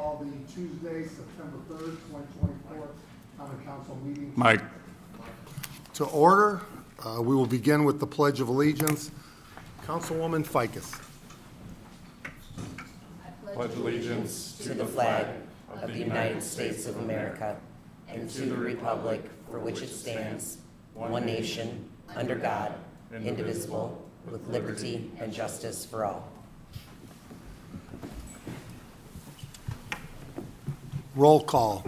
call the Tuesday, September 3rd, 2024 common council meeting Mike. to order. We will begin with the Pledge of Allegiance. Councilwoman Ficus. Pledge allegiance to the flag of the United States of America and to the republic for which it stands, one nation, under God, indivisible, with liberty and justice for all. Roll call.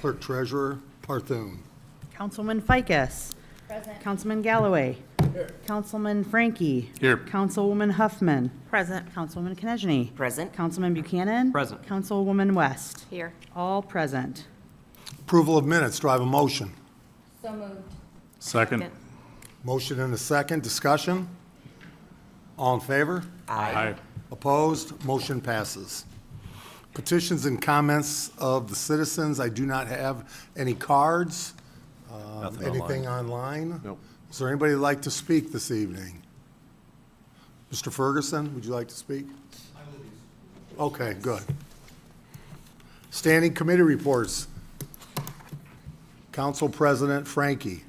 Clerk Treasurer Parthun. Councilman Ficus. Present. Councilman Galloway. Here. Councilman Frankie. Here. Councilwoman Huffman. Present. Councilwoman Konechny. Present. Councilman Buchanan. Present. Councilwoman West. Here. All present. Approval of minutes. Do I have a motion? So moved. Second. Motion and a second. Discussion? All in favor? Aye. Opposed? Motion passes. Petitions and comments of the citizens. I do not have any cards. Anything online? Nope. Is there anybody who'd like to speak this evening? Mr. Ferguson, would you like to speak? Okay, good. Standing committee reports. Council President Frankie.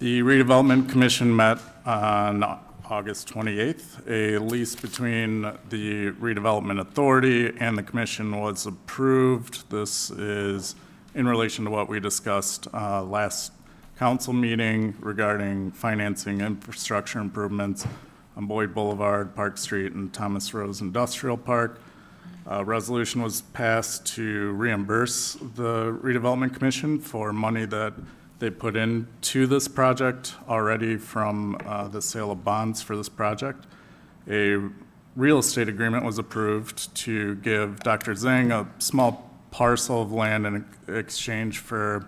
The Redevelopment Commission met on August 28th. A lease between the Redevelopment Authority and the Commission was approved. This is in relation to what we discussed last council meeting regarding financing infrastructure improvements on Boyd Boulevard, Park Street, and Thomas Rose Industrial Park. A resolution was passed to reimburse the Redevelopment Commission for money that they put into this project already from the sale of bonds for this project. A real estate agreement was approved to give Dr. Zhang a small parcel of land in exchange for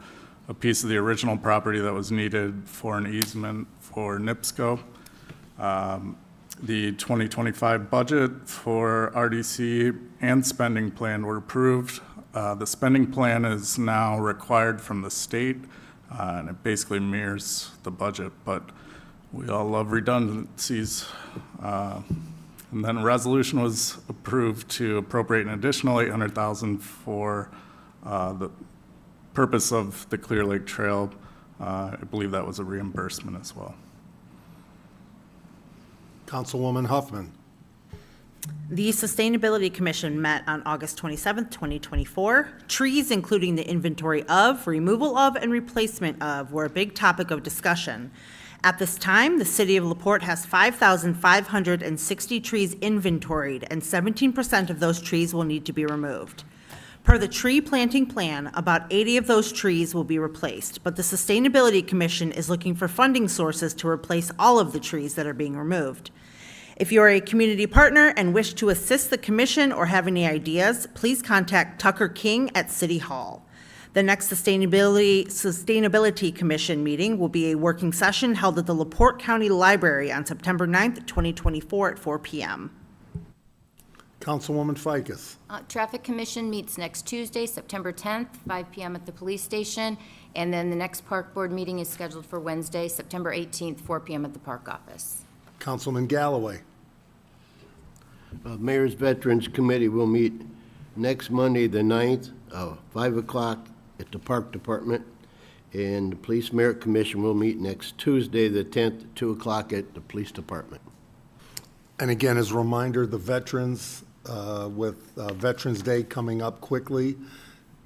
a piece of the original property that was needed for an easement for NIPSCO. The 2025 budget for RDC and spending plan were approved. The spending plan is now required from the state, and it basically mirrors the budget, but we all love redundancies. And then a resolution was approved to appropriate an additional $800,000 for the purpose of the Clear Lake Trail. I believe that was a reimbursement as well. Councilwoman Huffman. The Sustainability Commission met on August 27th, 2024. Trees, including the inventory of, removal of, and replacement of, were a big topic of discussion. At this time, the city of LaPorte has 5,560 trees inventoried, and 17% of those trees will need to be removed. Per the tree planting plan, about 80 of those trees will be replaced, but the Sustainability Commission is looking for funding sources to replace all of the trees that are being removed. If you are a community partner and wish to assist the commission or have any ideas, please contact Tucker King at City Hall. The next Sustainability Commission meeting will be a working session held at the LaPorte County Library on September 9th, 2024 at 4 p.m. Councilwoman Ficus. Traffic Commission meets next Tuesday, September 10th, 5 p.m. at the police station. And then the next Park Board meeting is scheduled for Wednesday, September 18th, 4 p.m. at the Park office. Councilman Galloway. Mayor's Veterans Committee will meet next Monday, the 9th, 5 o'clock at the Park Department. And the Police Merit Commission will meet next Tuesday, the 10th, at 2 o'clock at the Police Department. And again, as a reminder, the veterans, with Veterans Day coming up quickly,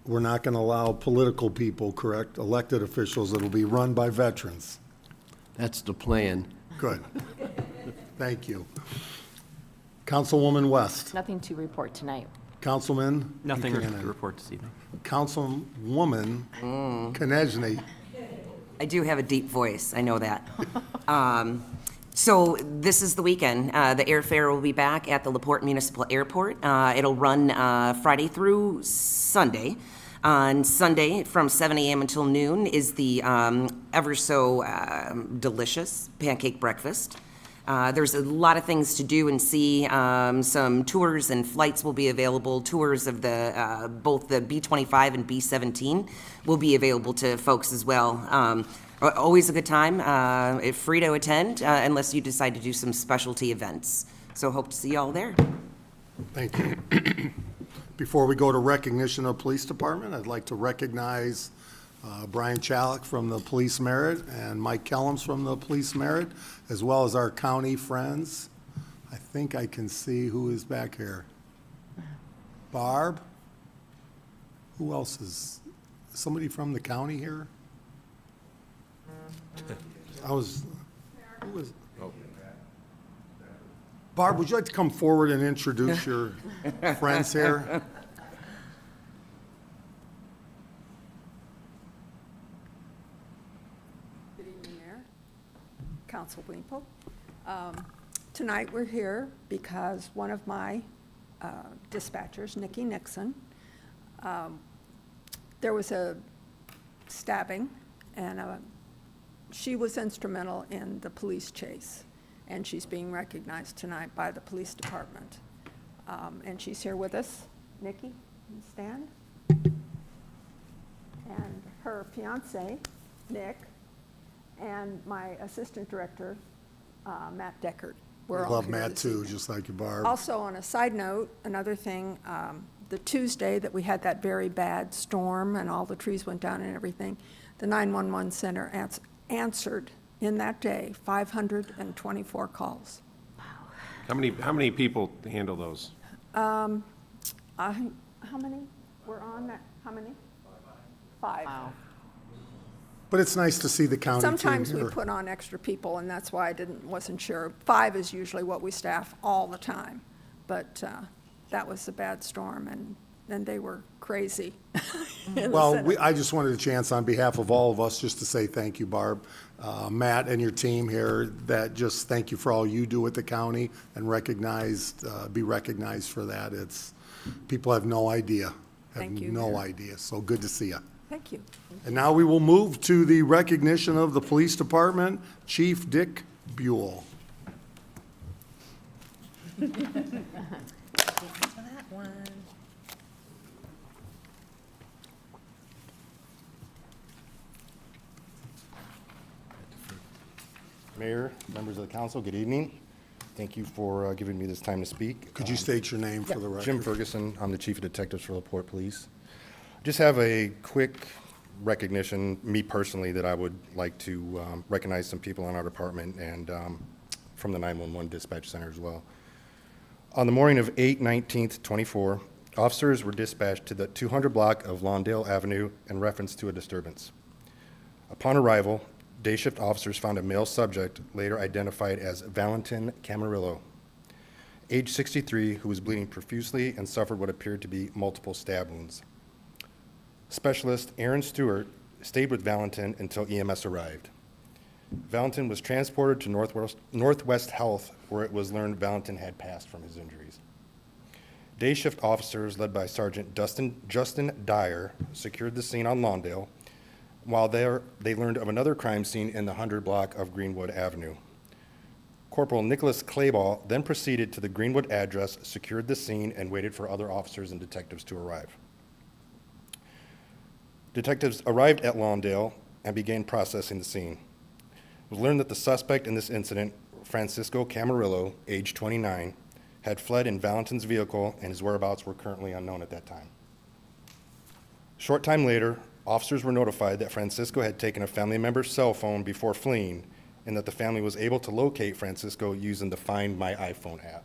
we're not going to allow political people, correct? Elected officials. It'll be run by veterans. That's the plan. Good. Thank you. Councilwoman West. Nothing to report tonight. Councilman Nothing Buchanan. to report this evening. Councilwoman Konechny. I do have a deep voice, I know that. So this is the weekend. The airfare will be back at the LaPorte Municipal Airport. It'll run Friday through Sunday. On Sunday, from 7 a.m. until noon, is the ever so delicious pancake breakfast. There's a lot of things to do and see. Some tours and flights will be available. Tours of the both the B-25 and B-17 will be available to folks as well. Always a good time. Free to attend unless you decide to do some specialty events. So hope to see you all there. Thank you. Before we go to recognition of police department, I'd like to recognize Brian Chalik from the Police Merit and Mike Kellums from the Police Merit, as well as our county friends. I think I can see who is back here. Barb? Who else is, somebody from the county here? Who was? Barb, would you like to come forward and introduce your friends here? Good evening, Mayor, Council Winkle. Tonight, we're here because one of my dispatchers, Nikki Nixon, there was a stabbing, and she was instrumental in the police chase, and she's being recognized tonight by the police department. And she's here with us. Nikki, can you stand? And her fiance, Nick, and my assistant director, Matt Deckard. We're all Love here Matt this too, evening. just like you, Barb. Also, on a side note, another thing, the Tuesday that we had that very bad storm and all the trees went down and everything, the 911 center answered in that day 524 calls. How many people handle those? How many were on that? How many? Five. But it's nice to see the county team Sometimes we here. put on extra people, and that's why I wasn't sure. 5 is usually what we staff all the time, but that was a bad storm, and they were crazy. in the Well, center. I just wanted a chance on behalf of all of us just to say thank you, Barb, Matt and your team here, that just thank you for all you do at the county and be recognized for that. People have no idea. Thank you, No Mayor. idea. So good to see you. Thank you. And now we will move to the recognition of the police department, Chief Dick Buell. Mayor, members of the council, good evening. Thank you for giving me this time to speak. Could you state your name for the record? Jim Ferguson, I'm the Chief of Detectives for LaPorte Police. Just have a quick recognition, me personally, that I would like to recognize some people in our department and from the 911 dispatch center as well. On the morning of 8/19/24, officers were dispatched to the 200 block of Lawndale Avenue in reference to a disturbance. Upon arrival, day shift officers found a male subject, later identified as Valentin Camarillo, age 63, who was bleeding profusely and suffered what appeared to be multiple stab wounds. Specialist Aaron Stewart stayed with Valentin until EMS arrived. Valentin was transported to Northwest Health, where it was learned Valentin had passed from his injuries. Day shift officers, led by Sergeant Justin Dyer, secured the scene on Lawndale. While there, they learned of another crime scene in the 100 block of Greenwood Avenue. Corporal Nicholas Clayball then proceeded to the Greenwood address, secured the scene, and waited for other officers and detectives to arrive. Detectives arrived at Lawndale and began processing the scene. It was learned that the suspect in this incident, Francisco Camarillo, age 29, had fled in Valentin's vehicle, and his whereabouts were currently unknown at that time. Short time later, officers were notified that Francisco had taken a family member's cell phone before fleeing, and that the family was able to locate Francisco using the Find My iPhone app.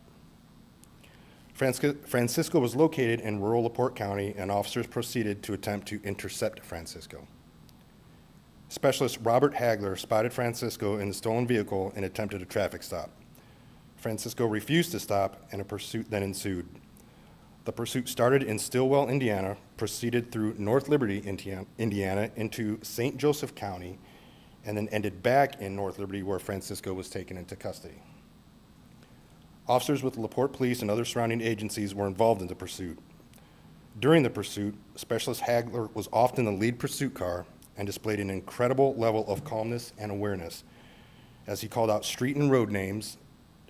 Francisco was located in rural LaPorte County, and officers proceeded to attempt to intercept Francisco. Specialist Robert Hagler spotted Francisco in the stolen vehicle and attempted a traffic stop. Francisco refused to stop, and a pursuit then ensued. The pursuit started in Stillwell, Indiana, proceeded through North Liberty, Indiana, into St. Joseph County, and then ended back in North Liberty, where Francisco was taken into custody. Officers with LaPorte Police and other surrounding agencies were involved in the pursuit. During the pursuit, Specialist Hagler was often the lead pursuit car and displayed an incredible level of calmness and awareness as he called out street and road names,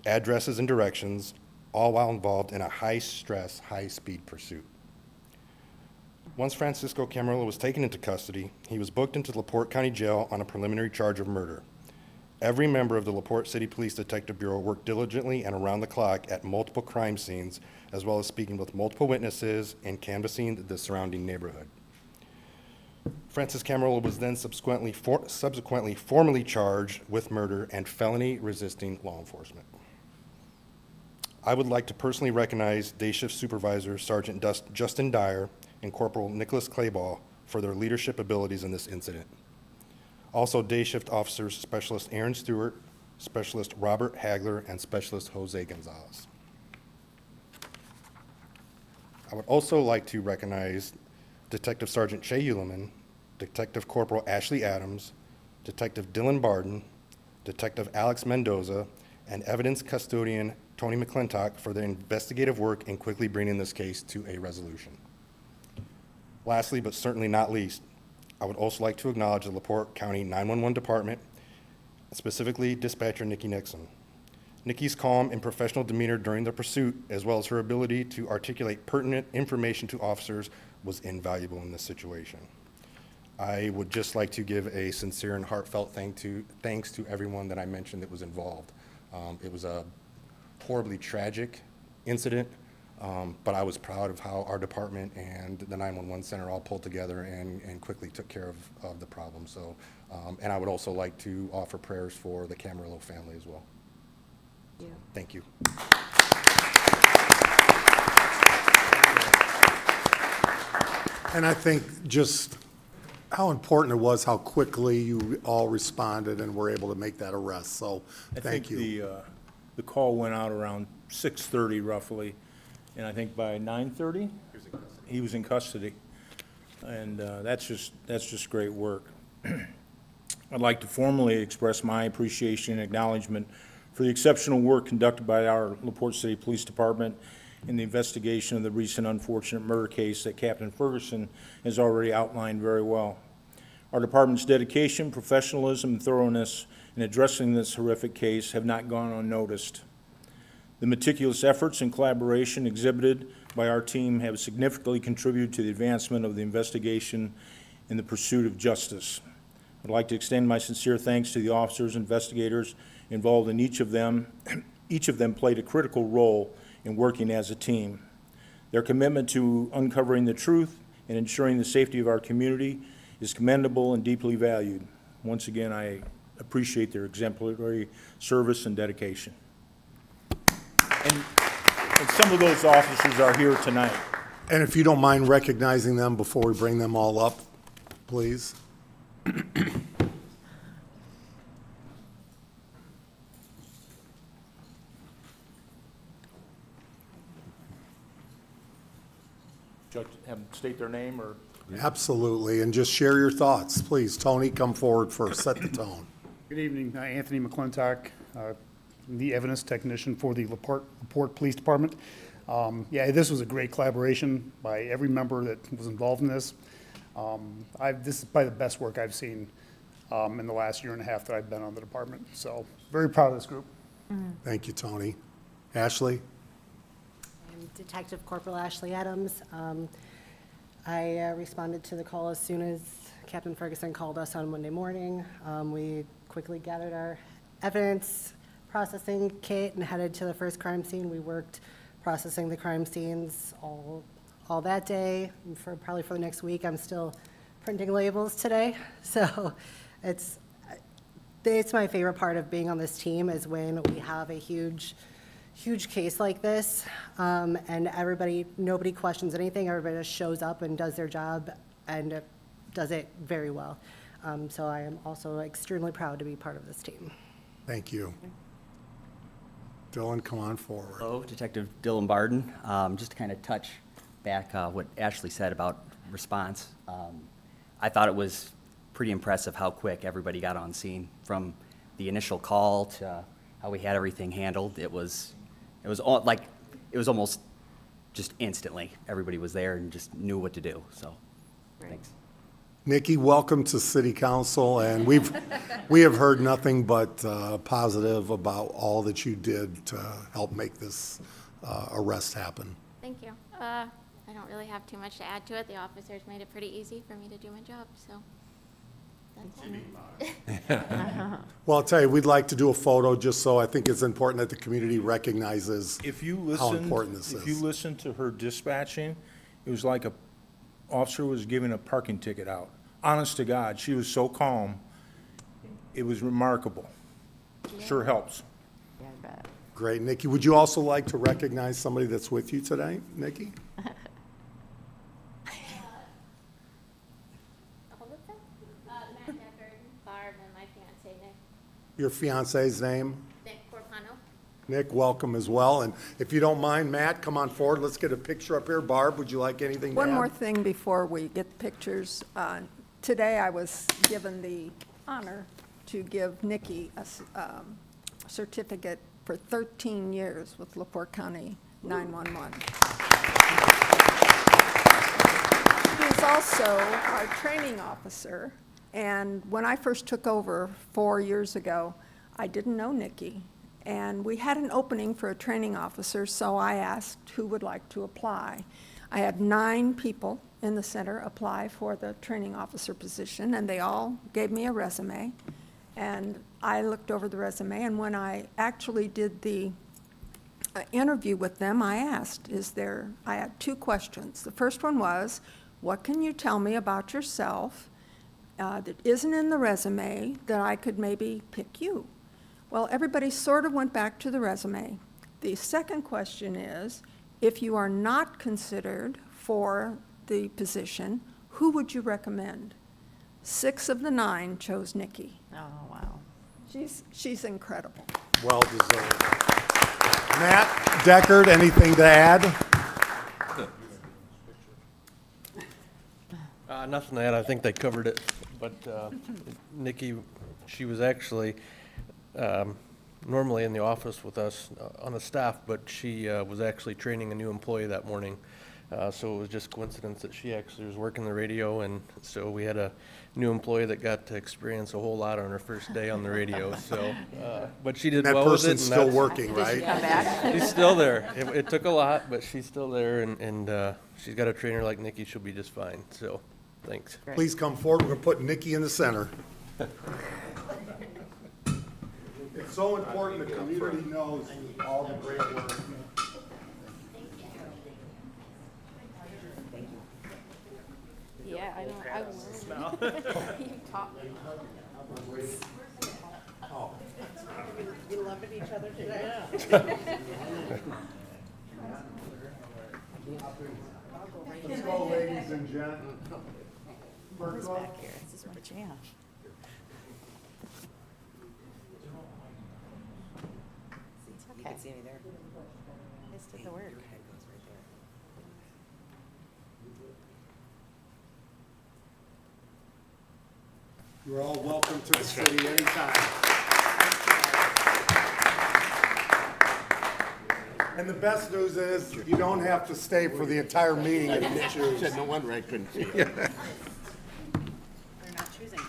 addresses, and directions, all while involved in a high-stress, high-speed pursuit. Once Francisco Camarillo was taken into custody, he was booked into LaPorte County Jail on a preliminary charge of murder. Every member of the LaPorte City Police Detective Bureau worked diligently and around the clock at multiple crime scenes, as well as speaking with multiple witnesses and canvassing the surrounding neighborhood. Francis Camarola was then subsequently formally charged with murder and felony resisting law enforcement. I would like to personally recognize Day Shift Supervisor Sergeant Justin Dyer and Corporal Nicholas Clayball for their leadership abilities in this incident. Also, Day Shift Officers Specialist Aaron Stewart, Specialist Robert Hagler, and Specialist Jose Gonzalez. I would also like to recognize Detective Sergeant Shay Uleman, Detective Corporal Ashley Adams, Detective Dylan Barden, Detective Alex Mendoza, and Evidence Custodian Tony McClintock for their investigative work in quickly bringing this case to a resolution. Lastly, but certainly not least, I would also like to acknowledge the LaPorte County 911 Department, specifically Dispatcher Nikki Nixon. Nikki's calm and professional demeanor during the pursuit, as well as her ability to articulate pertinent information to officers, was invaluable in this situation. I would just like to give a sincere and heartfelt thanks to everyone that I mentioned that was involved. It was a horribly tragic incident, but I was proud of how our department and the 911 center all pulled together and quickly took care of the problem. So, and I would also like to offer prayers for the Camarillo family as well. Thank you. And I think just how important it was, how quickly you all responded and were able to make that arrest. So, thank you. I think the call went out around 6:30 roughly, and I think by 9:30, he was in custody. And that's just great work. I'd like to formally express my appreciation and acknowledgement for the exceptional work conducted by our LaPorte City Police Department in the investigation of the recent unfortunate murder case that Captain Ferguson has already outlined very well. Our department's dedication, professionalism, and thoroughness in addressing this horrific case have not gone unnoticed. The meticulous efforts and collaboration exhibited by our team have significantly contributed to the advancement of the investigation in the pursuit of justice. I'd like to extend my sincere thanks to the officers, investigators involved in each of them. Each of them played a critical role in working as a team. Their commitment to uncovering the truth and ensuring the safety of our community is commendable and deeply valued. Once again, I appreciate their exemplary service and dedication. And some of those officers are here tonight. And if you don't mind recognizing them before we bring them all up, please. Should I have them state their name or? Absolutely, and just share your thoughts. Please, Tony, come forward first, set the tone. Good evening, Anthony McClintock, the evidence technician for the LaPorte Police Department. Yeah, this was a great collaboration by every member that was involved in this. This is probably the best work I've seen in the last year and a half that I've been on the department. So very proud of this group. Thank you, Tony. Ashley? I'm Detective Corporal Ashley Adams. I responded to the call as soon as Captain Ferguson called us on Monday morning. We quickly gathered our evidence processing kit and headed to the first crime scene. We worked processing the crime scenes all that day. Probably for the next week, I'm still printing labels today. So it's my favorite part of being on this team is when we have a huge case like this, and nobody questions anything. Everybody just shows up and does their job and does it very well. So I am also extremely proud to be part of this team. Thank you. Dylan, come on forward. Hello, Detective Dylan Barden. Just to kind of touch back what Ashley said about response. I thought it was pretty impressive how quick everybody got on scene, from the initial call to how we had everything handled. It was almost just instantly. Everybody was there and just knew what to do. So, thanks. Nikki, welcome to City Council, and we have heard nothing but positive about all that you did to help make this arrest happen. Thank you. I don't really have too much to add to it. The officers made it pretty easy for me to do my job, so Well, I'll tell you, we'd like to do a photo just so I think it's important that the community recognizes If you how listened, important this if you is. listened to her dispatching, it was like a officer was giving a parking ticket out. Honest to God, she was so calm. It was remarkable. Sure helps. Yeah, I bet. Great. Nikki, would you also like to recognize somebody that's with you today, Nikki? Matt Deckard, Barb, and my fiance Nick. Your fiance's name? Nick Corpano. Nick, welcome as well. And if you don't mind, Matt, come on forward. Let's get a picture up here. Barb, would you like anything to add? One more thing before we get pictures. Today, I was given the honor to give Nikki a certificate for 13 years with LaPorte County 911. He is also our training officer, and when I first took over 4 years ago, I didn't know Nikki, and we had an opening for a training officer, so I asked who would like to apply. I had 9 people in the center apply for the training officer position, and they all gave me a resume. And I looked over the resume, and when I actually did the interview with them, I asked, I had 2 questions. The first one was, what can you tell me about yourself that isn't in the resume that I could maybe pick you? Well, everybody sort of went back to the resume. The second question is, if you are not considered for the position, who would you recommend? 6 of the 9 chose Nikki. Oh, wow. She's incredible. Well deserved. Matt Deckard, anything to add? Nothing to add. I think they covered it. But Nikki, she was actually normally in the office with us on the staff, but she was actually training a new employee that morning. So it was just coincidence that she actually was working the radio, and so we had a new employee that got to experience a whole lot on her first day on the radio. So, but she did That well with it. person's still working, Did she right? come back? She's still there. It took a lot, but she's still there, and she's got a trainer like Nikki. She'll be just fine. So, thanks. Please come forward. We're going to put Nikki in the center. It's so important the community knows all the great work. Yeah, I don't, I learned. You taught me. You loving each other today? Let's go, ladies and gentlemen. Who's back here? This is my jam. It's You okay. can see me there. Just did the work. Your head goes right there. You're all welcome to the city anytime. And the best news is, you don't have to stay for the entire meeting if you choose. Said no wonder I couldn't see it. They're not choosing to.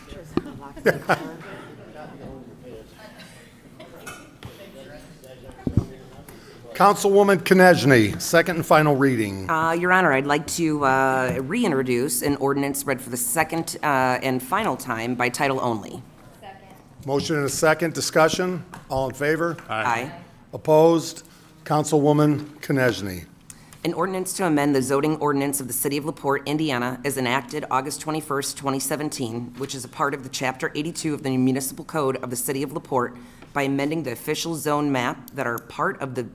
Councilwoman Konechny, second and final reading. Your Honor, I'd like to reintroduce an ordinance read for the second and final time by title only. Motion and a second, discussion, all in favor? Aye. Opposed? Councilwoman Konechny. An ordinance to amend the zoning ordinance of the City of LaPorte, Indiana, as enacted August 21st, 2017, which is a part of the Chapter 82 of the Municipal Code of the City of LaPorte by amending the official zone map that are part of the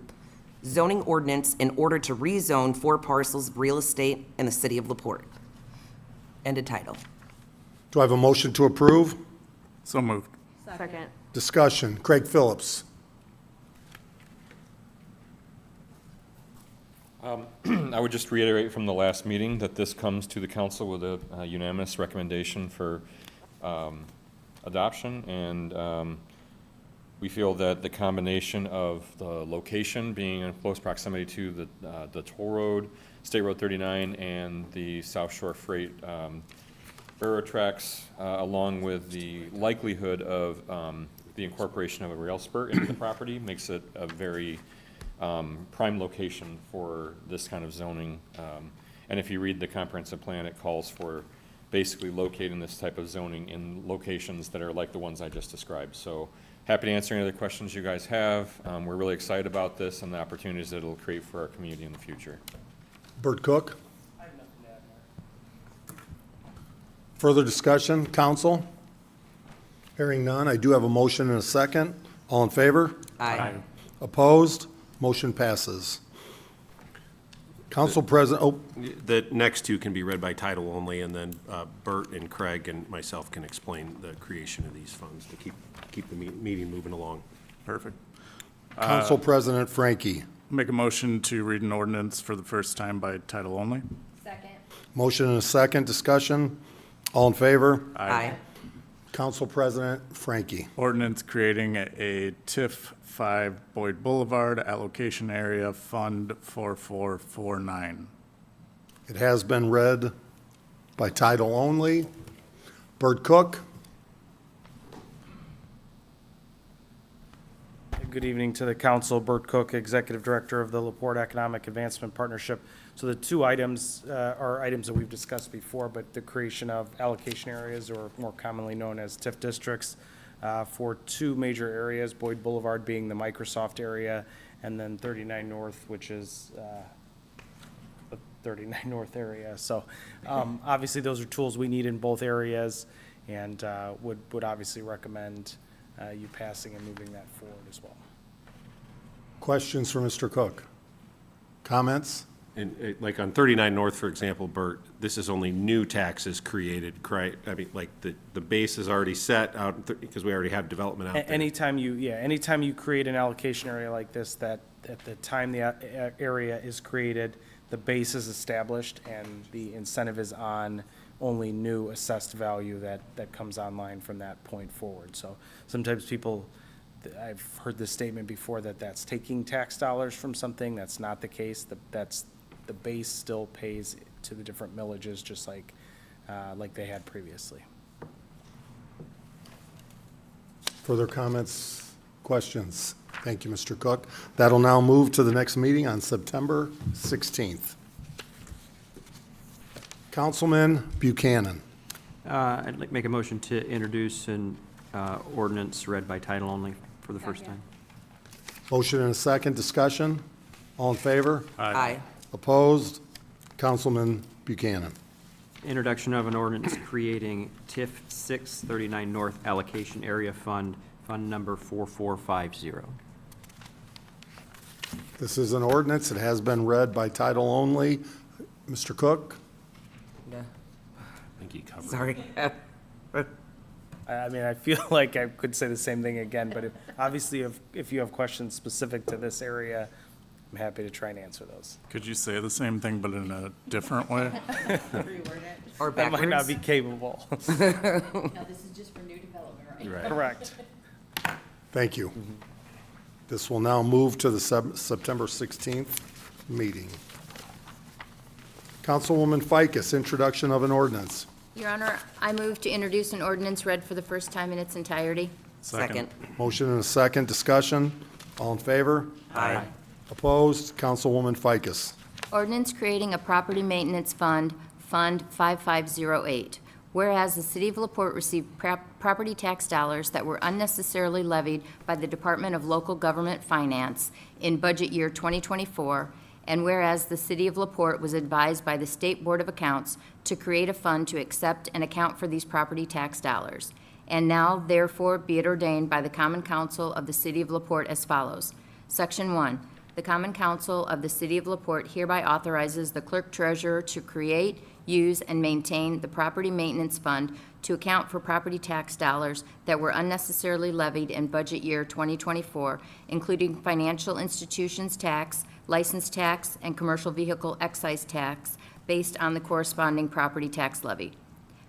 zoning ordinance in order to rezone 4 parcels of real estate in the City of LaPorte. Ended title. Do I have a motion to approve? So moved. Second. Discussion, Craig Phillips. I would just reiterate from the last meeting that this comes to the council with a unanimous recommendation for adoption, and we feel that the combination of the location being in close proximity to the toll road, State Road 39, and the South Shore Freight railroad tracks, along with the likelihood of the incorporation of a rail spur into the property, makes it a very prime location for this kind of zoning. And if you read the comprehensive plan, it calls for basically locating this type of zoning in locations that are like the ones I just described. So happy to answer any other questions you guys have. We're really excited about this and the opportunities that it'll create for our community in the future. Bert Cook? Further discussion, council? Hearing none, I do have a motion and a second. All in favor? Aye. Opposed? Motion passes. Council President, oh, The next two can be read by title only, and then Bert and Craig and myself can explain the creation of these funds to keep the meeting moving along. Perfect. Council President Frankie. Make a motion to read an ordinance for the first time by title only. Second. Motion and a second, discussion. All in favor? Aye. Council President Frankie. Ordinance creating a TIF 5 Boyd Boulevard allocation area, Fund 4449. It has been read by title only. Bert Cook? Good evening to the council. Bert Cook, Executive Director of the LaPorte Economic Advancement Partnership. So the two items are items that we've discussed before, but the creation of allocation areas, or more commonly known as TIF districts, for two major areas, Boyd Boulevard being the Microsoft area, and then 39 North, which is the 39 North area. So obviously, those are tools we need in both areas, and would obviously recommend you passing and moving that forward as well. Questions for Mr. Cook? Comments? And like on 39 North, for example, Bert, this is only new taxes created, right? I mean, like the base is already set out because we already have development out there. Anytime you create an allocation area like this, that at the time the area is created, the base is established and the incentive is on only new assessed value that comes online from that point forward. So sometimes people, I've heard this statement before, that's taking tax dollars from something. That's not the case. The base still pays to the different millages, just like they had previously. Further comments, questions? Thank you, Mr. Cook. That'll now move to the next meeting on September 16th. Councilman Buchanan. I'd like to make a motion to introduce an ordinance read by title only for the first time. Motion and a second, discussion. All in favor? Aye. Opposed? Councilman Buchanan. Introduction of an ordinance creating TIF 639 North Allocation Area Fund, Fund number 4450. This is an ordinance. It has been read by title only. Mr. Cook? Yeah. I think he covered it. Sorry. I mean, I feel like I could say the same thing again, but obviously if you have questions specific to this area, I'm happy to try and answer those. Could you say the same thing but in a different way? Or That might not be backwards? capable. No, this is just for new development, right? Right. Correct. Thank you. This will now move to the September 16th meeting. Councilwoman Ficus, introduction of an ordinance. Your Honor, I move to introduce an ordinance read for the first time in its entirety. Second. Motion and a second, discussion. All in favor? Aye. Opposed? Councilwoman Ficus. Ordinance creating a property maintenance fund, Fund 5508. Whereas the City of LaPorte received property tax dollars that were unnecessarily levied by the Department of Local Government Finance in budget year 2024, and whereas the City of LaPorte was advised by the State Board of Accounts to create a fund to accept and account for these property tax dollars. And now, therefore, be it ordained by the Common Council of the City of LaPorte as follows. Section 1. The Common Council of the City of LaPorte hereby authorizes the Clerk Treasurer to create, use, and maintain the Property Maintenance Fund to account for property tax dollars that were unnecessarily levied in budget year 2024, including financial institutions tax, license tax, and commercial vehicle excise tax based on the corresponding property tax levy.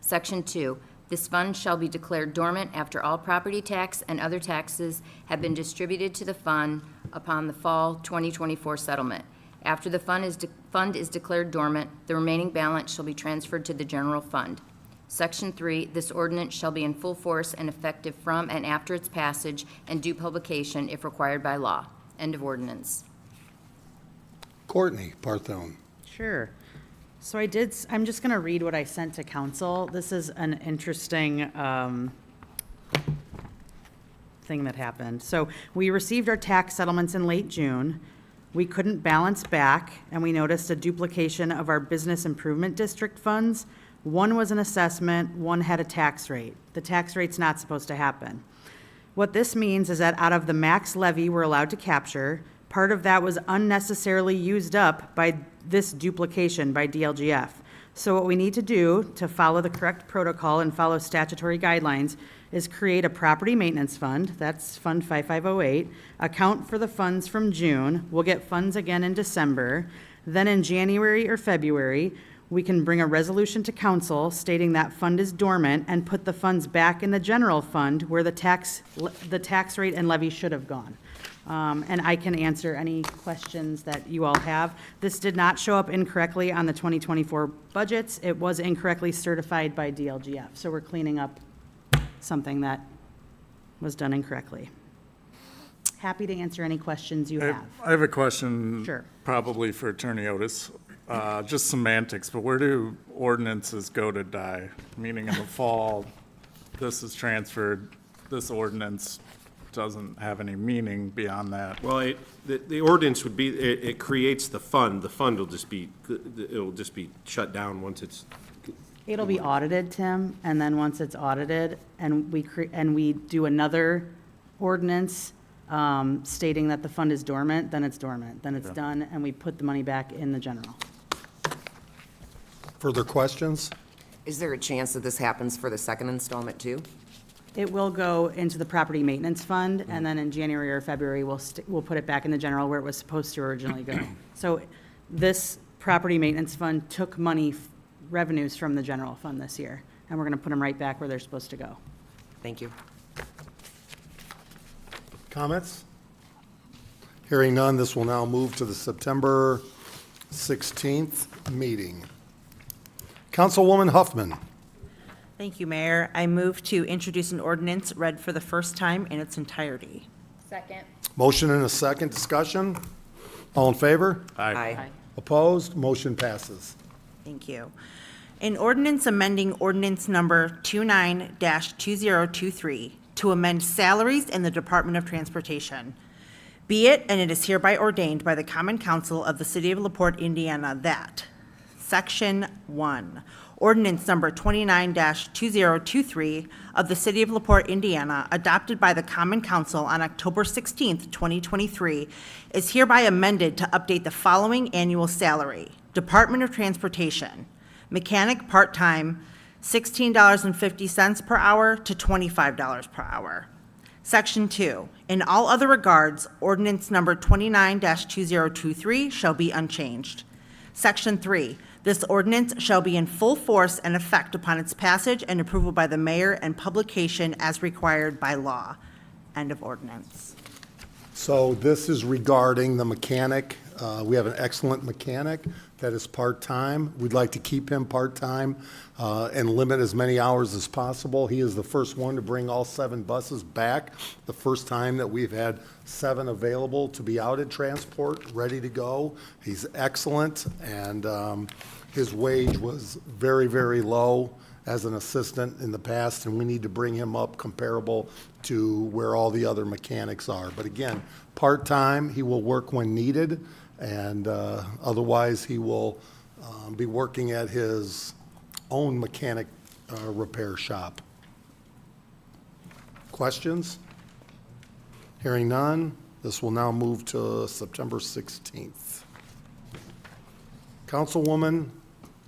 Section 2. This fund shall be declared dormant after all property tax and other taxes have been distributed to the fund upon the fall 2024 settlement. After the fund is declared dormant, the remaining balance shall be transferred to the general fund. Section 3, this ordinance shall be in full force and effective from and after its passage and due publication if required by law. End of ordinance. Courtney Parthone. Sure. So I'm just going to read what I sent to council. This is an interesting thing that happened. So we received our tax settlements in late June. We couldn't balance back, and we noticed a duplication of our business improvement district funds. One was an assessment, one had a tax rate. The tax rate's not supposed to happen. What this means is that out of the max levy we're allowed to capture, part of that was unnecessarily used up by this duplication by DLGF. So what we need to do to follow the correct protocol and follow statutory guidelines is create a property maintenance fund, that's Fund 5508, account for the funds from June, we'll get funds again in December, then in January or February, we can bring a resolution to council stating that fund is dormant and put the funds back in the general fund where the tax rate and levy should have gone. And I can answer any questions that you all have. This did not show up incorrectly on the 2024 budgets. It was incorrectly certified by DLGF. So we're cleaning up something that was done incorrectly. Happy to answer any questions you have. I have a question. Sure. Probably for Attorney Otis. Just semantics, but where do ordinances go to die? Meaning in the fall, this is transferred, this ordinance doesn't have any meaning beyond that. Well, the ordinance would be, it creates the fund will just be, it'll just be shut down once it's. It'll be audited, Tim, and then once it's audited and we do another ordinance stating that the fund is dormant, then it's dormant. Then it's done and we put the money back in the general. Further questions? Is there a chance that this happens for the second installment too? It will go into the property maintenance fund, and then in January or February, we'll put it back in the general where it was supposed to originally go. So this property maintenance fund took money, revenues from the general fund this year, and we're going to put them right back where they're supposed to go. Thank you. Comments? Hearing none, this will now move to the September 16th meeting. Councilwoman Huffman. Thank you, Mayor. I move to introduce an ordinance read for the first time in its entirety. Second. Motion and a second. Discussion? All in favor? Aye. Opposed? Motion passes. Thank you. An ordinance amending ordinance number 29-2023 to amend salaries in the Department of Transportation. Be it, and it is hereby ordained by the Common Council of the City of LaPorte, Indiana, that Section 1, Ordinance number 29-2023 of the City of LaPorte, Indiana, adopted by the Common Council on October 16th, 2023, is hereby amended to update the following annual salary. Department of Transportation, mechanic part-time, $16.50 per hour to $25 per hour. Section 2, in all other regards, ordinance number 29-2023 shall be unchanged. Section 3, this ordinance shall be in full force and effect upon its passage and approval by the mayor and publication as required by law. End of ordinance. So this is regarding the mechanic. We have an excellent mechanic that is part-time. We'd like to keep him part-time and limit as many hours as possible. He is the first one to bring all 7 buses back, the first time that we've had 7 available to be out at transport, ready to go. He's excellent, and his wage was very, very low as an assistant in the past, and we need to bring him up comparable to where all the other mechanics are. But again, part-time, he will work when needed, and otherwise he will be working at his own mechanic repair shop. Questions? Hearing none, this will now move to September 16th. Councilwoman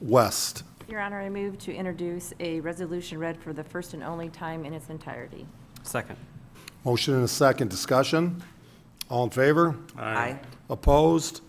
West. Your Honor, I move to introduce a resolution read for the first and only time in its entirety. Second. Motion and a second. Discussion? All in favor? Aye. Opposed?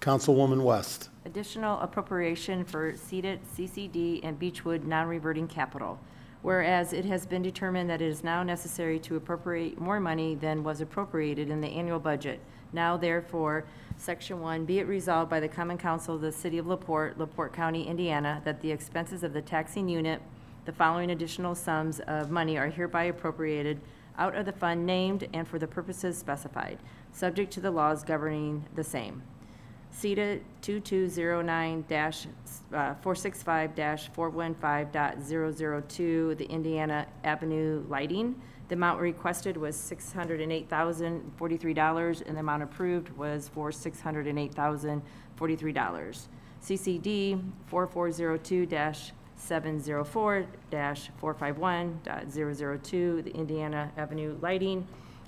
Councilwoman West. Additional appropriation for seated CCD and Beechwood non-reverting capital. Whereas it has been determined that it is now necessary to appropriate more money than was appropriated in the annual budget. Now therefore, Section 1, be it resolved by the Common Council of the City of LaPorte, LaPorte County, Indiana, that the expenses of the taxing unit, the following additional sums of money are hereby appropriated out of the fund named and for the purposes specified, subject to the laws governing the same. CETA 2209-465-415.002, the Indiana Avenue lighting. The amount requested was $608,043, and the amount approved was for $608,043. CCD 4402-704-451.002, the Indiana Avenue lighting.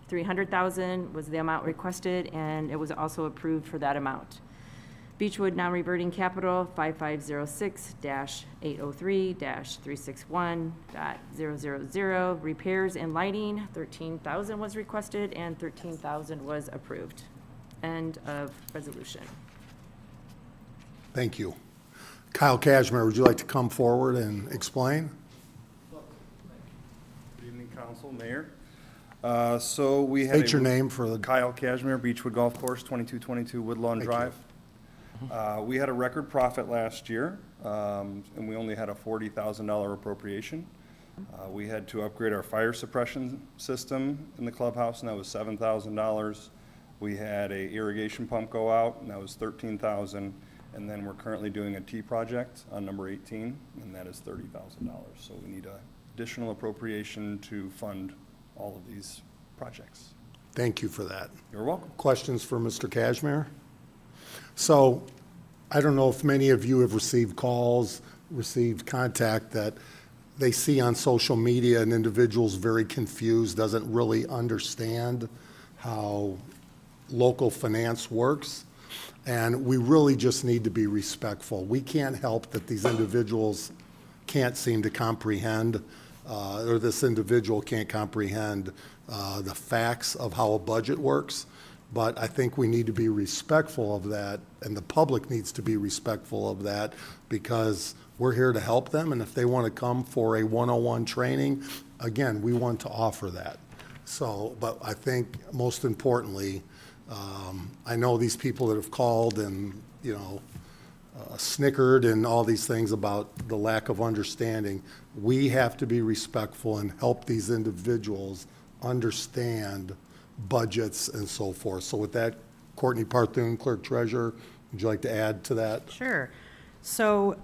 $300,000 was the amount requested, and it was also approved for that amount. Beechwood non-reverting capital 5506-803-361.000, repairs and lighting, $13,000 was requested, and $13,000 was approved. End of resolution. Thank you. Kyle Kashmir, would you like to come forward and explain? Good evening, Council, Mayor. So we had. State your name for the. Kyle Kashmir, Beechwood Golf Course, 2222 Woodlawn Drive. We had a record profit last year, and we only had a $40,000 appropriation. We had to upgrade our fire suppression system in the clubhouse, and that was $7,000. We had a irrigation pump go out, and that was $13,000. And then we're currently doing a T project on number 18, and that is $30,000. So we need an additional appropriation to fund all of these projects. Thank you for that. You're welcome. Questions for Mr. Kashmir? So I don't know if many of you have received calls, received contact that they see on social media an individual's very confused, doesn't really understand how local finance works. And we really just need to be respectful. We can't help that these individuals can't seem to comprehend, or this individual can't comprehend the facts of how a budget works. But I think we need to be respectful of that, and the public needs to be respectful of that, because we're here to help them, and if they want to come for a 101 training, again, we want to offer that. So, but I think most importantly, I know these people that have called and, you know, snickered and all these things about the lack of understanding. We have to be respectful and help these individuals understand budgets and so forth. So with that, Courtney Parthun, Clerk Treasurer, would you like to add to that? Sure. So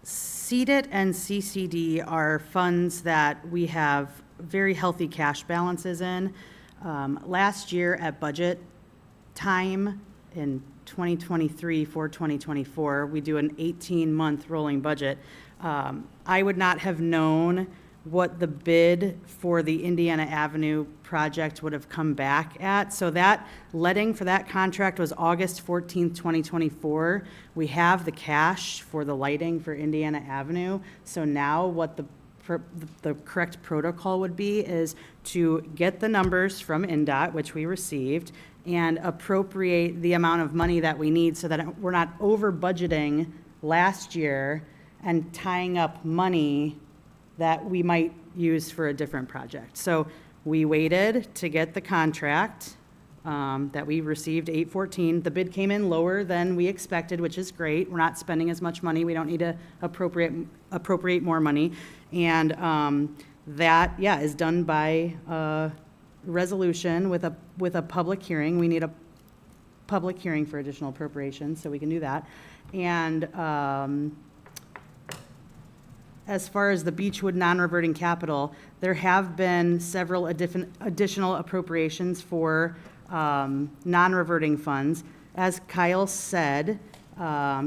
CEDIT and CCD are funds that we have very healthy cash balances in. Last year at budget time in 2023 for 2024, we do an 18-month rolling budget. I would not have known what the bid for the Indiana Avenue project would have come back at. So that letting for that contract was August 14th, 2024. We have the cash for the lighting for Indiana Avenue. So now what the correct protocol would be is to get the numbers from INDOT, which we received, and appropriate the amount of money that we need so that we're not over budgeting last year and tying up money that we might use for a different project. So we waited to get the contract that we received, 814. The bid came in lower than we expected, which is great. We're not spending as much money. We don't need to appropriate more money. And that, yeah, is done by resolution with a public hearing. We need a public hearing for additional appropriations, so we can do that. And as far as the Beechwood non-reverting capital, there have been several additional appropriations for non-reverting funds. As Kyle said,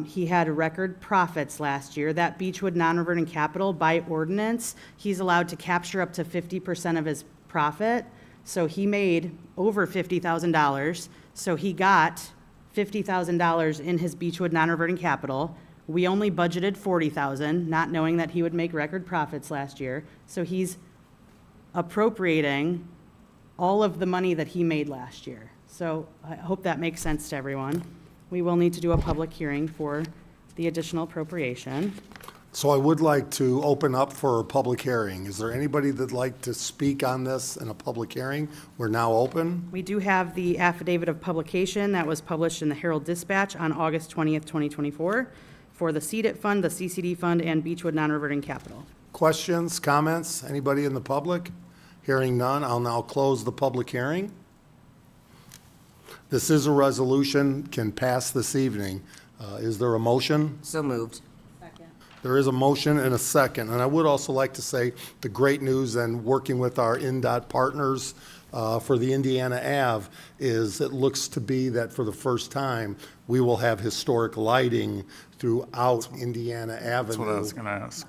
he had record profits last year. That Beechwood non-reverting capital, by ordinance, he's allowed to capture up to 50% of his profit. So he made over $50,000. So he got $50,000 in his Beechwood non-reverting capital. We only budgeted $40,000, not knowing that he would make record profits last year. So he's appropriating all of the money that he made last year. So I hope that makes sense to everyone. We will need to do a public hearing for the additional appropriation. So I would like to open up for a public hearing. Is there anybody that'd like to speak on this in a public hearing? We're now open. We do have the affidavit of publication that was published in the Herald Dispatch on August 20th, 2024 for the CEDIT Fund, the CCD Fund, and Beechwood non-reverting capital. Questions, comments? Anybody in the public? Hearing none, I'll now close the public hearing. This is a resolution, can pass this evening. Is there a motion? So moved. There is a motion and a second. And I would also like to say the great news and working with our INDOT partners for the Indiana Ave is it looks to be that for the first time, we will have historic lighting throughout Indiana Avenue. That's what I was going to ask.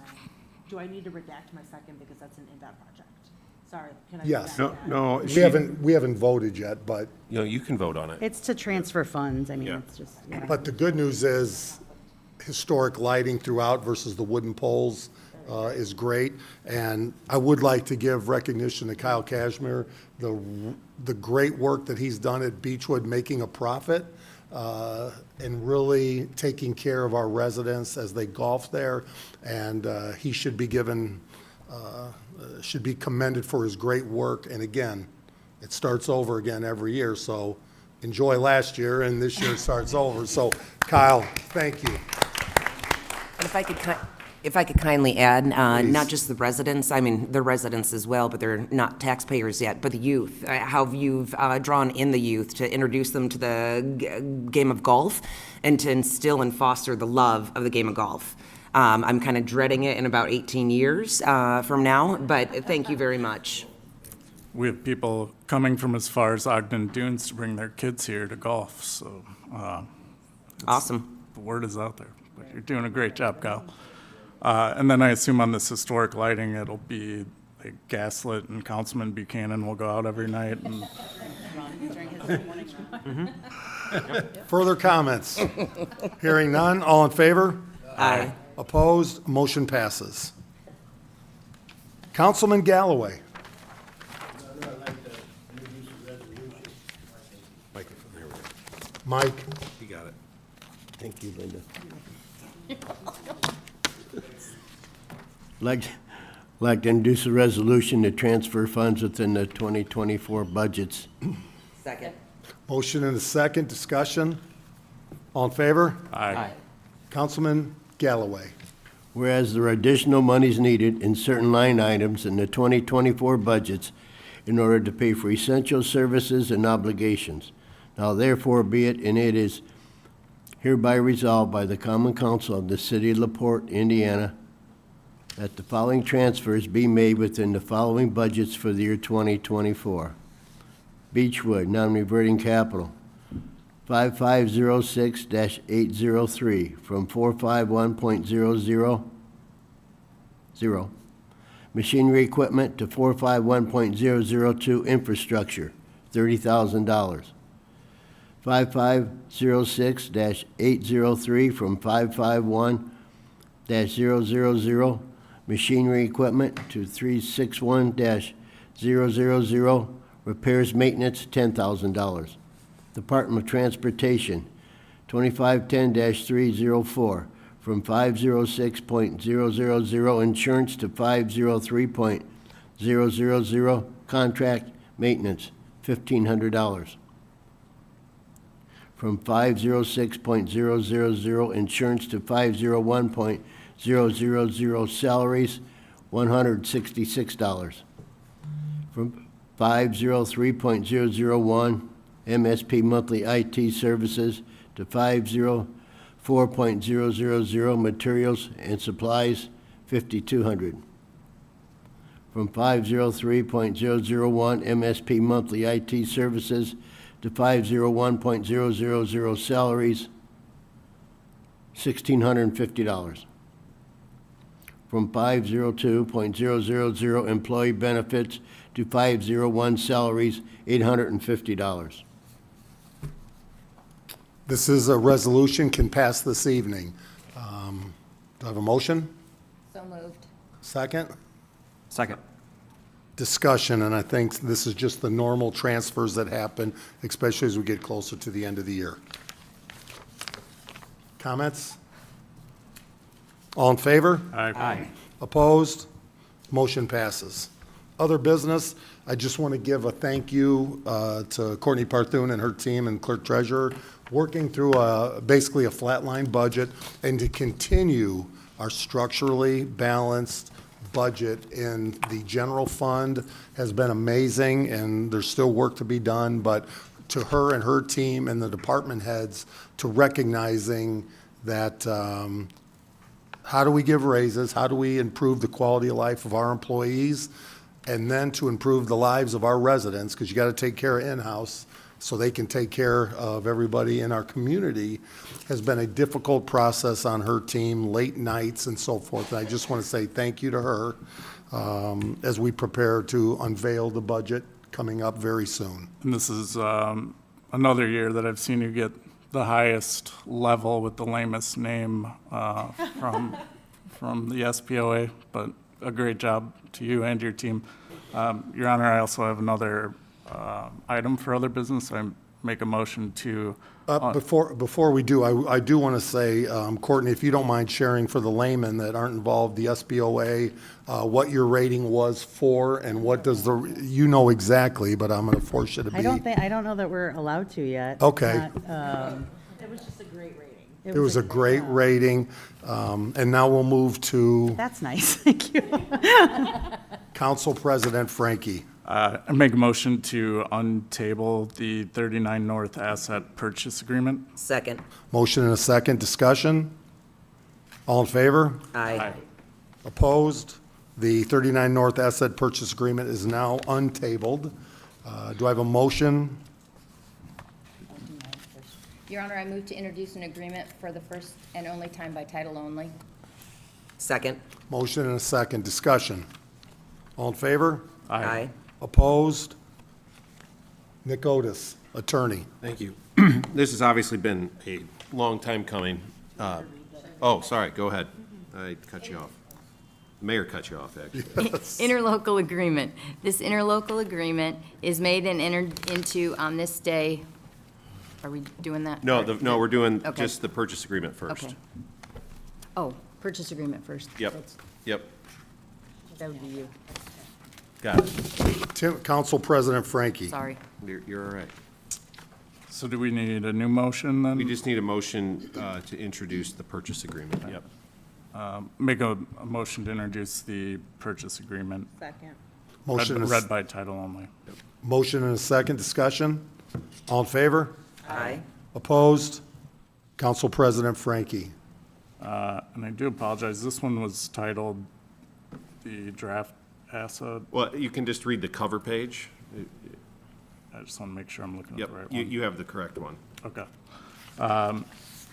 Do I need to redact my second because that's an INDOT project? Sorry, can I? Yes. No, We haven't voted yet, but, you can vote on it. It's to transfer funds, I mean, Yeah. it's just, yeah. but the good news is historic lighting throughout versus the wooden poles is great. And I would like to give recognition to Kyle Cashmere, the great work that he's done at Beechwood, making a profit and really taking care of our residents as they golf there. And he should be given, should be commended for his great work. And again, it starts over again every year, so enjoy last year, and this year starts over. So Kyle, thank you. And if I could kindly add, not just the residents, I mean, they're residents as well, but they're not taxpayers yet, but the youth, how you've drawn in the youth to introduce them to the game of golf and to instill and foster the love of the game of golf. I'm kind of dreading it in about 18 years from now, but thank you very much. We have people coming from as far as Ogden Dunes to bring their kids here to golf, so. Awesome. The word is out there, but you're doing a great job, Kyle. And then I assume on this historic lighting, it'll be like gaslit and Councilman Buchanan will go out every night and. Further comments? Hearing none, all in favor? Aye. Opposed? Motion passes. Councilman Galloway. Mike? You got it. Thank you, Linda. Like to introduce a resolution to transfer funds within the 2024 budgets. Second. Motion and a second, discussion. All in favor? Aye. Councilman Galloway. Whereas there are additional monies needed in certain line items in the 2024 budgets in order to pay for essential services and obligations. Now therefore be it, and it is hereby resolved by the Common Council of the City of LaPorte, Indiana, that the following transfers be made within the following budgets for the year 2024. Beechwood, non-reverting capital, 5506-803 from 451.000. Machinery equipment to 451.002 infrastructure, $30,000. 5506-803 from 551-000. Machinery equipment to 361-000. Repairs maintenance, $10,000. Department of Transportation, 2510-304 from 506.000 insurance to 503.000 contract maintenance, $1,500. From 506.000 insurance to 501.000 salaries, $166. From 503.001 MSP monthly IT services to 504.000 materials and supplies, $5,200. From 503.001 MSP monthly IT services to 501.000 salaries, $1,650. From 502.000 employee benefits to 501 salaries, $850. This is a resolution, can pass this evening. Do I have a motion? So moved. Second? Second. Discussion, and I think this is just the normal transfers that happen, especially as we get closer to the end of the year. Comments? All in favor? Aye. Opposed? Motion passes. Other business, I just want to give a thank you to Courtney Parthun and her team and clerk treasurer, working through basically a flatline budget and to continue our structurally balanced budget in the general fund has been amazing, and there's still work to be done, but to her and her team and the department heads to recognizing that, how do we give raises? How do we improve the quality of life of our employees? And then to improve the lives of our residents, because you got to take care of in-house so they can take care of everybody in our community, has been a difficult process on her team, late nights and so forth. And I just want to say thank you to her as we prepare to unveil the budget coming up very soon. And this is another year that I've seen you get the highest level with the lamest name from the SPOA, but a great job to you and your team. Your Honor, I also have another item for other business. I make a motion to. Before we do, I do want to say, Courtney, if you don't mind sharing for the laymen that aren't involved, the SBOA, what your rating was for and what does you know exactly, but I'm going to force you to be. I don't know that we're allowed to yet. Okay. It was just a great rating. It was a great rating. And now we'll move to That's nice, thank you. Council President Frankie. I make a motion to untable the 39 North Asset Purchase Agreement. Second. Motion and a second. Discussion? All in favor? Aye. Opposed? The 39 North Asset Purchase Agreement is now untabled. Do I have a motion? Your Honor, I move to introduce an agreement for the first and only time by title only. Second. Motion and a second. Discussion? All in favor? Aye. Opposed? Nick Otis, attorney. Thank you. This has obviously been a long time coming. Oh, sorry, go ahead. I cut you off. The mayor cut you off, actually. Interlocal agreement. This interlocal agreement is made and entered into on this day. Are we doing that? No, no, we're doing Okay. just the purchase agreement first. Okay. Oh, purchase agreement first. Yep, yep, That would be you. got it. Council President Frankie. Sorry. You're all right. So do we need a new motion then? We just need a motion to introduce the purchase agreement, yep. Make a motion to introduce the purchase agreement. Second. Motion is- Read by title only. Motion and a second. Discussion? All in favor? Aye. Opposed? Council President Frankie. And I do apologize, this one was titled the draft asset. Well, you can just read the cover page. I just want to make sure I'm looking at Yep, the right you, one. you have the correct one. Okay.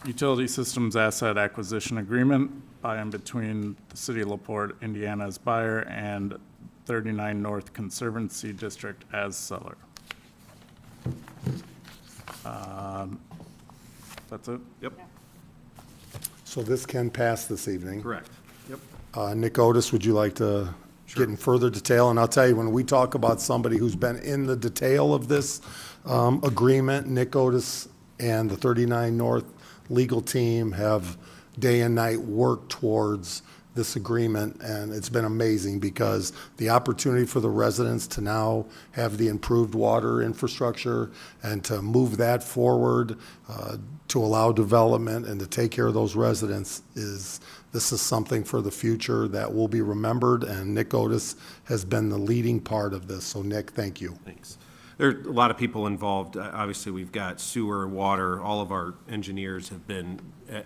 Utility Systems Asset Acquisition Agreement by and between the City of LaPorte, Indiana as buyer and 39 North Conservancy District as seller. That's it? Yep, So this can pass this evening. correct. Yep. Nick Otis, would you like to get in further detail? And I'll tell you, when we talk about somebody who's been in the detail of this agreement, Nick Otis and the 39 North legal team have day and night worked towards this agreement, and it's been amazing because the opportunity for the residents to now have the improved water infrastructure and to move that forward, to allow development and to take care of those residents this is something for the future that will be remembered, and Nick Otis has been the leading part of this. So Nick, thank you. Thanks. There are a lot of people involved. Obviously, we've got sewer, water, all of our engineers have been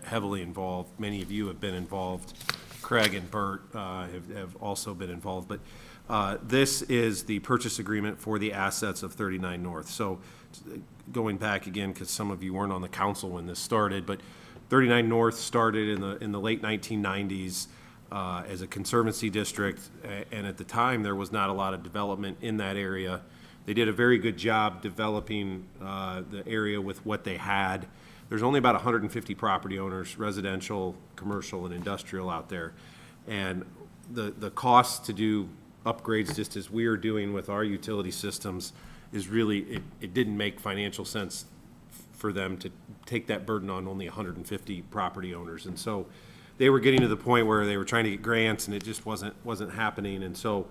heavily involved. Many of you have been involved. Craig and Bert have also been involved. But this is the purchase agreement for the assets of 39 North. So going back again, because some of you weren't on the council when this started, but 39 North started in the late 1990s as a conservancy district, and at the time, there was not a lot of development in that area. They did a very good job developing the area with what they had. There's only about 150 property owners, residential, commercial, and industrial out there. And the cost to do upgrades, just as we are doing with our utility systems, is really, it didn't make financial sense for them to take that burden on only 150 property owners. And so they were getting to the point where they were trying to get grants, and it just wasn't happening. And so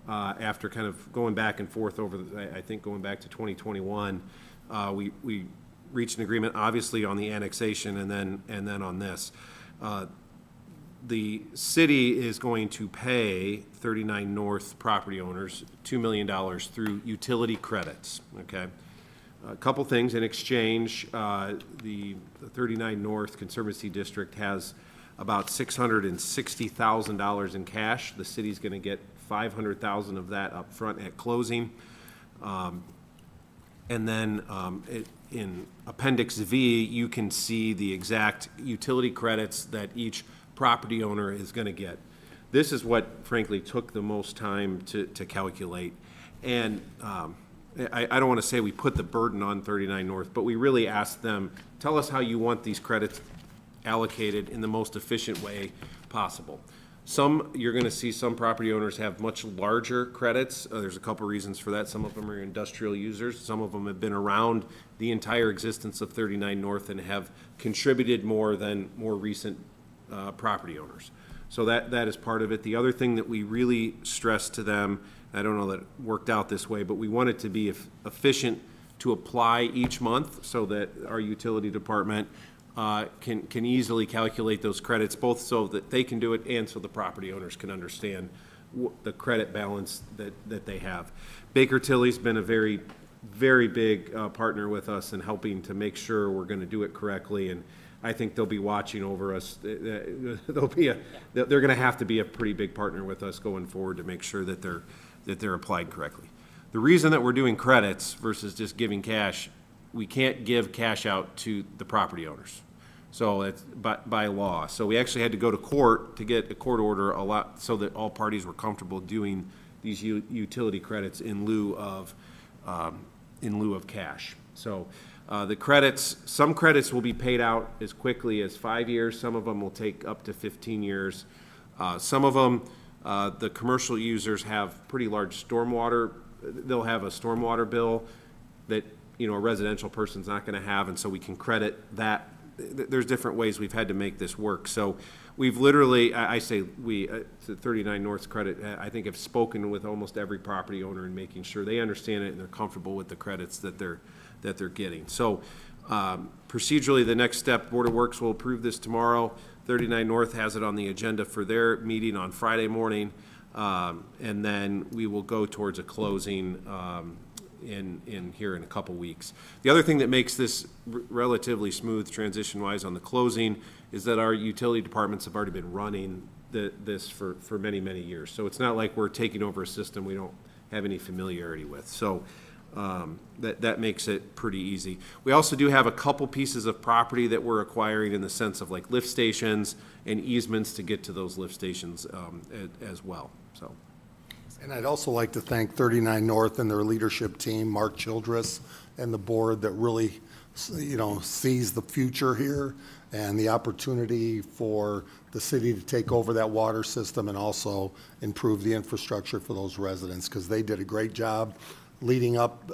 after kind of going back and forth over, I think going back to 2021, we reached an agreement, obviously, on the annexation and then on this. The city is going to pay 39 North property owners $2 million through utility credits, okay? a couple things in exchange. The 39 North Conservancy District has about $660,000 in cash. The city's going to get $500,000 of that up front at closing. And then in Appendix V, you can see the exact utility credits that each property owner is going to get. This is what frankly took the most time to calculate. And I don't want to say we put the burden on 39 North, but we really asked them, tell us how you want these credits allocated in the most efficient way possible. You're going to see some property owners have much larger credits. There's a couple reasons for that. Some of them are industrial users. Some of them have been around the entire existence of 39 North and have contributed more than more recent property owners. So that is part of it. The other thing that we really stressed to them, I don't know that it worked out this way, but we want it to be efficient to apply each month so that our utility department can easily calculate those credits, both so that they can do it and so the property owners can understand the credit balance that they have. Baker Tilly's been a very, very big partner with us in helping to make sure we're going to do it correctly, and I think they'll be watching over us. They're going to have to be a pretty big partner with us going forward to make sure that they're applied correctly. The reason that we're doing credits versus just giving cash, we can't give cash out to the property owners. So it's by law. So we actually had to go to court to get a court order so that all parties were comfortable doing these utility credits in lieu of cash. So the credits, some credits will be paid out as quickly as 5 years. Some of them will take up to 15 years. Some of them, the commercial users have pretty large stormwater. They'll have a stormwater bill that, a residential person's not going to have, and so we can credit that. There's different ways we've had to make this work. So we've literally, I say we, to 39 North's credit, I think have spoken with almost every property owner in making sure they understand it and they're comfortable with the credits that they're getting. So procedurally, the next step, Board of Works will approve this tomorrow. 39 North has it on the agenda for their meeting on Friday morning, and then we will go towards a closing in here in a couple weeks. The other thing that makes this relatively smooth transition-wise on the closing is that our utility departments have already been running this for many, many years. So it's not like we're taking over a system we don't have any familiarity with. So that makes it pretty easy. We also do have a couple pieces of property that we're acquiring in the sense of like lift stations and easements to get to those lift stations as well. So. And I'd also like to thank 39 North and their leadership team, Mark Childress, and the board that really, sees the future here and the opportunity for the city to take over that water system and also improve the infrastructure for those residents, because they did a great job leading up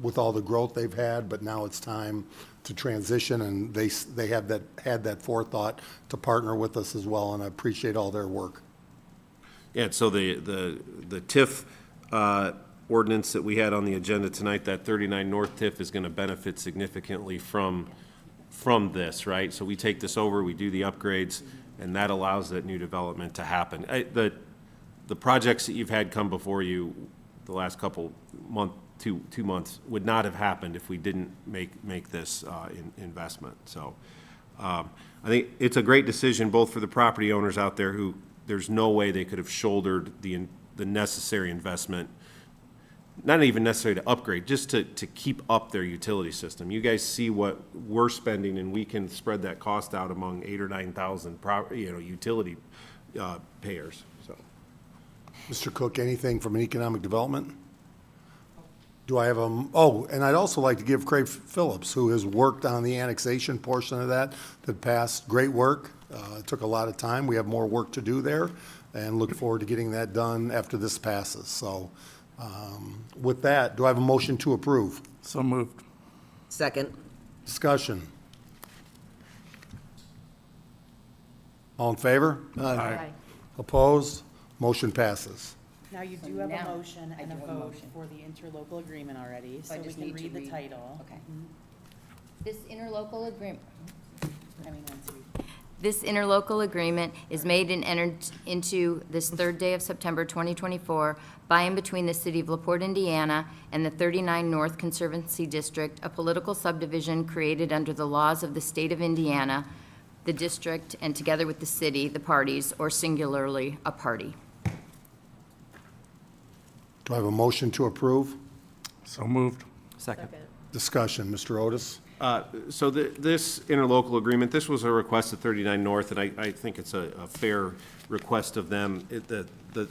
with all the growth they've had, but now it's time to transition, and they had that forethought to partner with us as well, and I appreciate all their work. Yeah, so the TIF ordinance that we had on the agenda tonight, that 39 North TIF is going to benefit significantly from this, right? So we take this over, we do the upgrades, and that allows that new development to happen. The projects that you've had come before you the last couple two months would not have happened if we didn't make this investment. So I think it's a great decision both for the property owners out there who there's no way they could have shouldered the necessary investment, not even necessary to upgrade, just to keep up their utility system. You guys see what we're spending, and we can spread that cost out among 8,000 or 9,000 utility payers. So, Mr. Cook, anything from an economic development? Do I have and I'd also like to give Craig Phillips, who has worked on the annexation portion of that passed. Great work. It took a lot of time. We have more work to do there, and look forward to getting that done after this passes. So with that, do I have a motion to approve? So moved. Second. Discussion. All in favor? Aye. Opposed? Motion passes. Now, you do have a Now, motion I and a do have a vote motion. for the interlocal agreement already, So I so we just can need to read the read- title. Okay. This interlocal agreement, I mean, once you- This interlocal agreement is made and entered into this third day of September 2024 by and between the City of LaPorte, Indiana, and the 39 North Conservancy District, a political subdivision created under the laws of the state of Indiana, the district, and together with the city, the parties, or singularly, a party. Do I have a motion to approve? So moved. Second. Discussion, Mr. Otis? So this interlocal agreement, this was a request of 39 North, and I think it's a fair request of them. The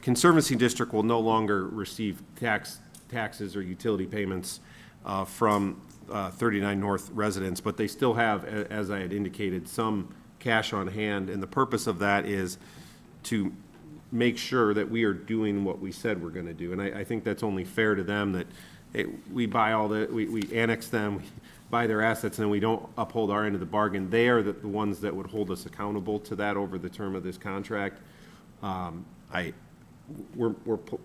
Conservancy District will no longer receive taxes or utility payments from 39 North residents, but they still have, as I had indicated, some cash on hand, and the purpose of that is to make sure that we are doing what we said we're going to do. And I think that's only fair to them, that we buy we annex them, we buy their assets, and then we don't uphold our end of the bargain. They are the ones that would hold us accountable to that over the term of this contract. We're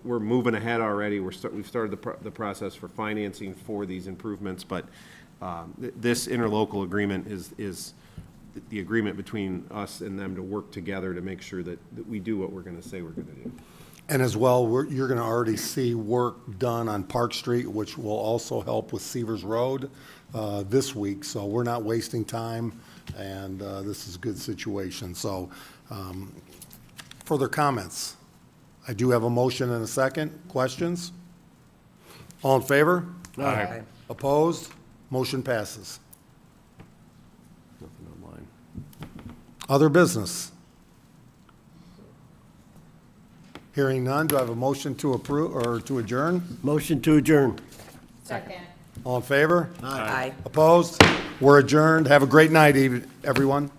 moving ahead already. We've started the process for financing for these improvements, but this interlocal agreement is the agreement between us and them to work together to make sure that we do what we're going to say we're going to do. And as well, you're going to already see work done on Park Street, which will also help with Severs Road this week. So we're not wasting time, and this is a good situation. So further comments? I do have a motion and a second. Questions? All in favor? Aye. Opposed? Motion passes. Nothing online. Other business? Hearing none, do I have a motion to approve or to adjourn? Motion to adjourn. Second. All in favor? Aye. Opposed? We're adjourned. Have a great night, everyone.